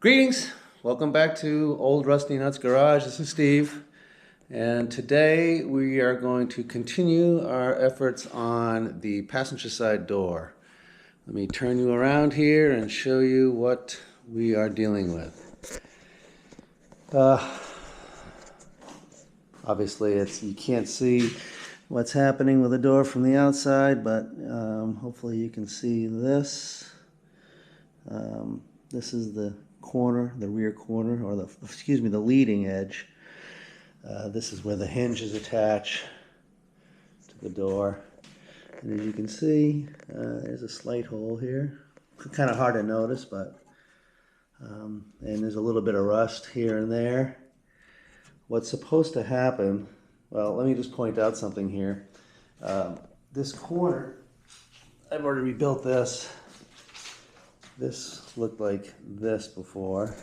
Greetings! Welcome back to Old Rusty Nuts Garage. This is Steve, and today we are going to continue our efforts on the passenger side door. Let me turn you around here and show you what we are dealing with. Obviously, you can't see what's happening with the door from the outside, but hopefully you can see this. This is the corner, the rear corner, or the leading edge. This is where the hinge is attached to the door. And as you can see, there's a slight hole here. Kind of hard to notice, but and there's a little bit of rust here and there. What's supposed to happen, well, let me just point out something here. This corner, I've already rebuilt this. This looked like this before,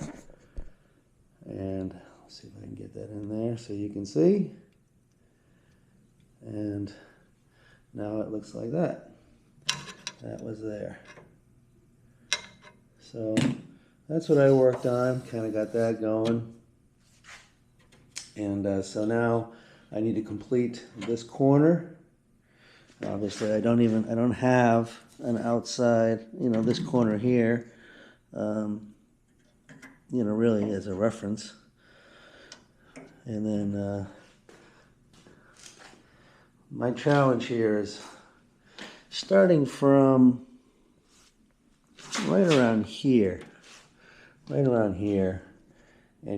and let's see if I can get that in there so you can see. And now it looks like that. That was there. So that's what I worked on, kind of got that going. And so now I need to complete this corner. Obviously, I don't have an outside, this corner here, really as a reference. And then my challenge here is starting from right around here, and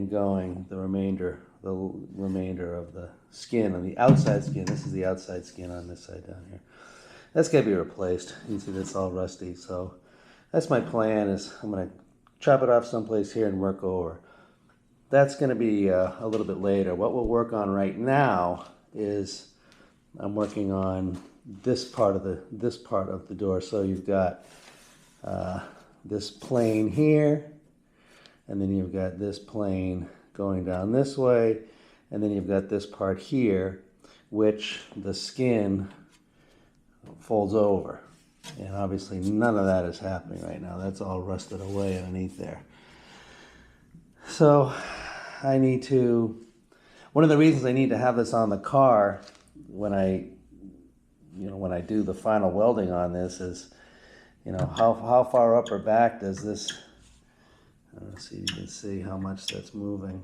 going the remainder of the skin on the outside skin. This is the outside skin on this side down here. That's got to be replaced. You can see that's all rusty. So that's my plan, is I'm going to chop it off someplace here and work over. That's going to be a little bit later. What we'll work on right now is I'm working on this part of the door. So you've got this plane here, and then you've got this plane going down this way, and then you've got this part here, which the skin folds over. And obviously none of that is happening right now. That's all rusted away underneath there. So one of the reasons I need to have this on the car when I do the final welding on this is, how far up or back does this, let's see, you can see how much that's moving.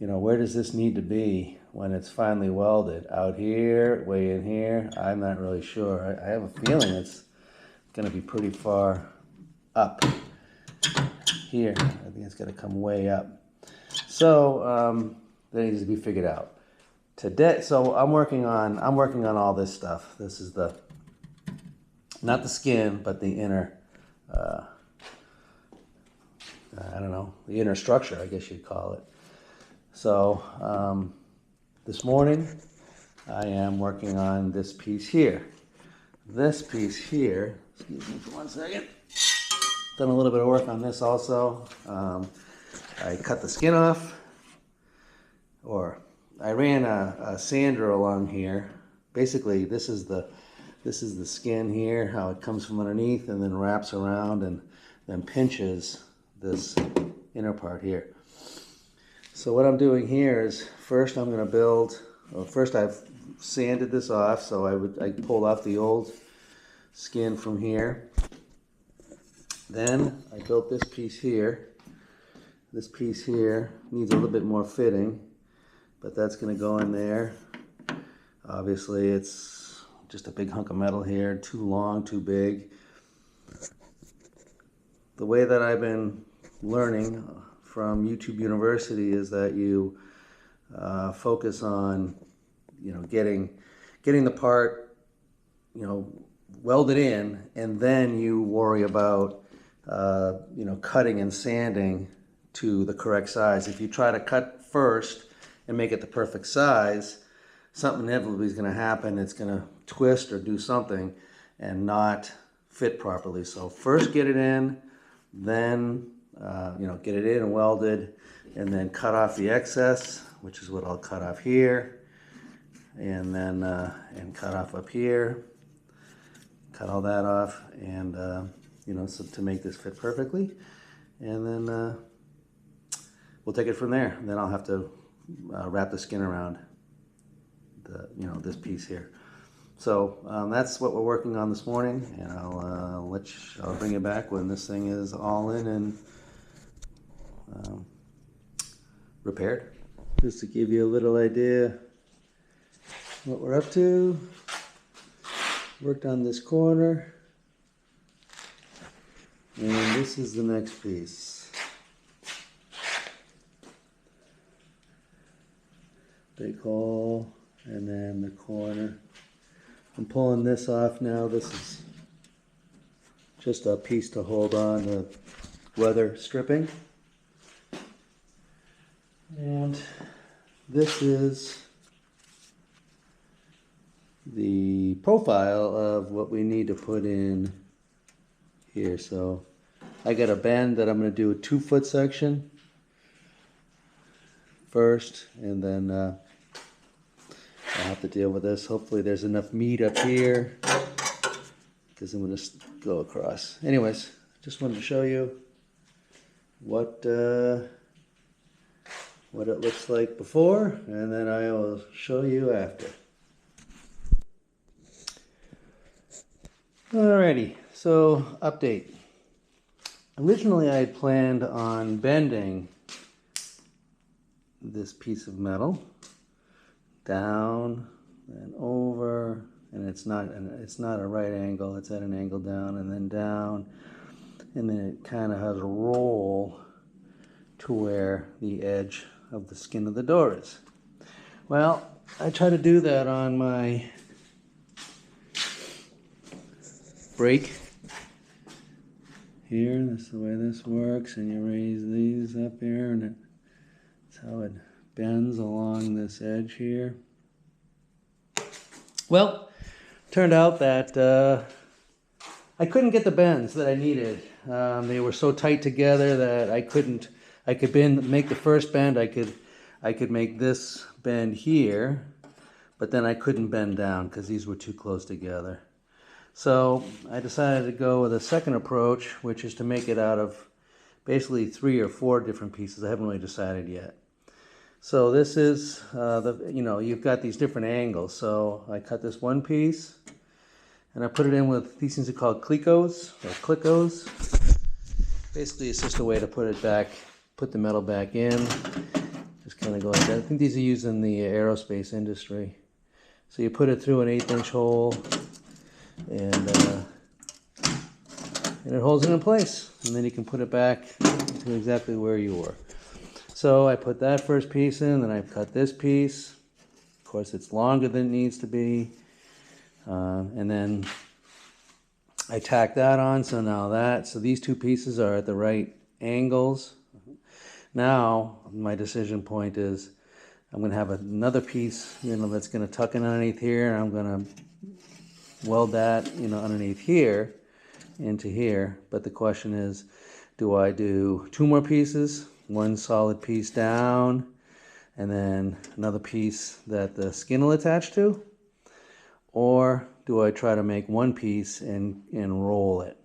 Where does this need to be when it's finally welded? Out here, way in here? I'm not really sure. I have a feeling it's going to be pretty far up here. I think it's going to come way up. So that needs to be figured out today. So I'm working on all this stuff. This is not the skin, but the inner. The inner structure, I guess you'd call it. So this morning I am working on this piece here. This piece here, excuse me for 1 second. Done a little bit of work on this also. I cut the skin off, or I ran a sander along here. Basically, this is the skin here, how it comes from underneath and then wraps around and then pinches this inner part here. So what I'm doing here is first I've sanded this off, so I pulled off the old skin from here. Then I built this piece here. This piece here needs a little bit more fitting, but that's going to go in there. Obviously it's just a big hunk of metal here, too long, too big. The way that I've been learning from YouTube University is that you focus on getting the part welded in, and then you worry about cutting and sanding to the correct size. If you try to cut first and make it the perfect size, something inevitably is going to happen. It's going to twist or do something and not fit properly. So first get it in, then get it in and welded, and then cut off the excess, which is what I'll cut off here, and then and cut off up here, cut all that off, and so to make this fit perfectly. and then we'll take it from there. And then I'll have to wrap the skin around this piece here. So that's what we're working on this morning, and I'll bring it back when this thing is all in and repaired. Just to give you a little idea what we're up to. Worked on this corner, and this is the next piece. Big hole, and then the corner. I'm pulling this off now. This is just a piece to hold on the weather stripping. And this is the profile of what we need to put in here. So I got a bend that I'm going to do a 2-foot section first, and then I'll have to deal with this. Hopefully there's enough meat up here, because I'm going to go across. Anyways, just wanted to show you what it looks like before, and then I will show you after. Alrighty, so update. Originally I had planned on bending this piece of metal down and over, and it's not a right angle, it's at an angle down and then down, and then it kind of has a roll to where the edge of the skin of the door is. Well, I try to do that on my brake here. That's the way this works, and you raise these up here, and that's how it bends along this edge here. Well, turned out that I couldn't get the bends that I needed. They were so tight together that I could make the first bend. I could make this bend here, but then I couldn't bend down because these were too close together. So I decided to go with a second approach, which is to make it out of basically 3 or 4 different pieces. I haven't really decided yet. So this is you've got these different angles. So I cut this one piece, and I put it in with, these things are called Clecos or Clicos. Basically, it's just a way to put the metal back in. Just kind of go like that. I think these are used in the aerospace industry. So you put it through an 1/8-inch hole, and it holds it in place, and then you can put it back to exactly where you were. So I put that first piece in, then I cut this piece. Of course, it's longer than it needs to be, and then I tack that on. So these 2 pieces are at the right angles. Now my decision point is I'm going to have another piece, that's going to tuck in underneath here, and I'm going to weld that, underneath here into here. But the question is, do I do 2 more pieces, one solid piece down, and then another piece that the skin will attach to? Or do I try to make 1 piece and roll it?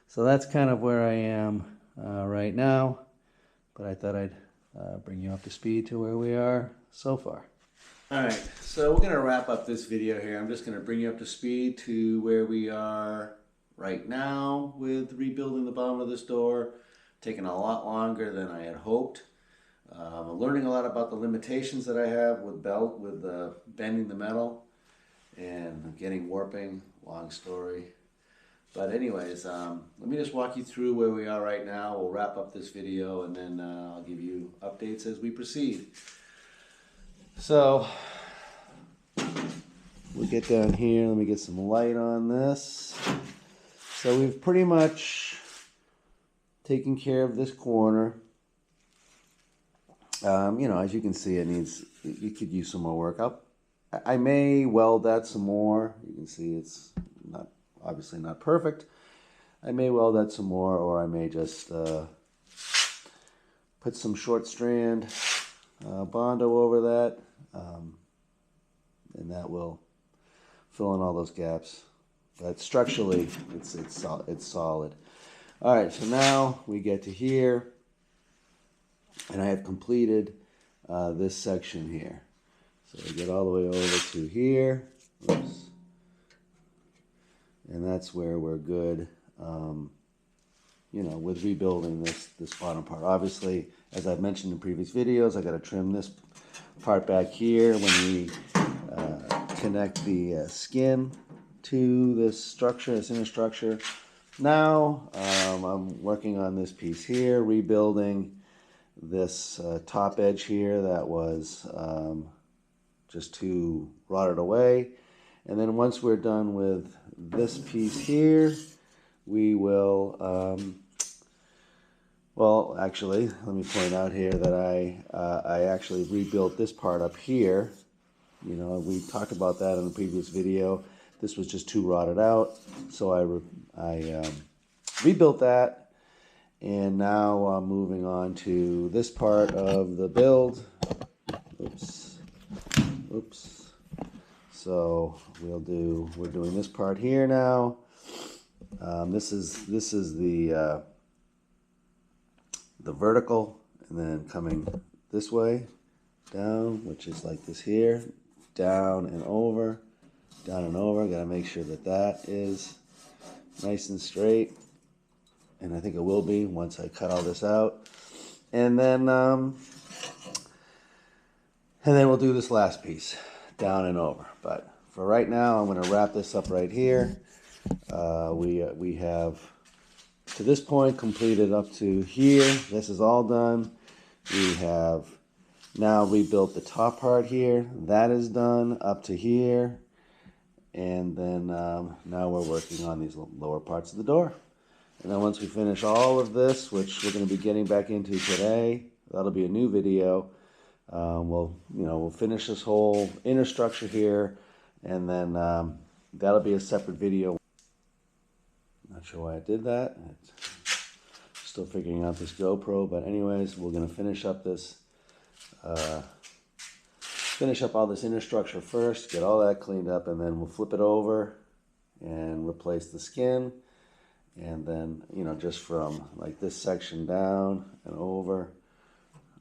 So that's kind of where I am right now, but I thought I'd bring you up to speed to where we are so far. Alright, so we're going to wrap up this video here. I'm just going to bring you up to speed to where we are right now with rebuilding the bottom of this door. Taking a lot longer than I had hoped. I'm learning a lot about the limitations that I have with bending the metal and getting warping. Long story. But anyways, let me just walk you through where we are right now. We'll wrap up this video, and then I'll give you updates as we proceed. So we'll get down here. Let me get some light on this. So we've pretty much taken care of this corner. As you can see, you could use some more work. I may weld that some more. You can see it's obviously not perfect. I may weld that some more, or I may just put some short strand Bondo over that, and that will fill in all those gaps. But structurally, it's solid. All right, so now we get to here, and I have completed this section here. So we get all the way over to here. Oops. And that's where we're good, you know, with rebuilding this bottom part. Obviously, as I've mentioned in previous videos, I got to trim this part back here when we connect the skin to this structure, this inner structure. Now, I'm working on this piece here, rebuilding this top edge here that was just too rotted away. And then once we're done with this piece here, we will, well, actually, let me point out here that I actually rebuilt this part up here. You know, we talked about that in the previous video. This was just too rotted out, so I rebuilt that. And now I'm moving on to this part of the build. Oops. Oops. So we're doing this part here now. This is the vertical, and then coming this way down, which is like this here, down and over, down and over. Got to make sure that that is nice and straight, and I think it will be once I cut all this out. And then we'll do this last piece, down and over. But for right now, I'm going to wrap this up right here. We have, to this point, completed up to here. This is all done. We have now rebuilt the top part here. That is done up to here. And then now we're working on these lower parts of the door. And then once we finish all of this, which we're going to be getting back into today, that'll be a new video. We'll finish this whole inner structure here, and then that'll be a separate video. Not sure why I did that. Still figuring out this GoPro, but anyways, we're gonna finish up this, finish up all this inner structure first, get all that cleaned up, and then we'll flip it over and replace the skin. And then, you know, just from like this section down and over,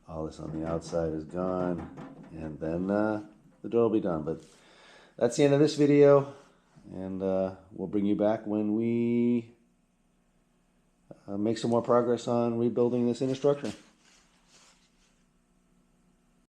all this on the outside is gone, and then the door will be done. But that's the end of this video, and we'll bring you back when we make some more progress on rebuilding this inner structure.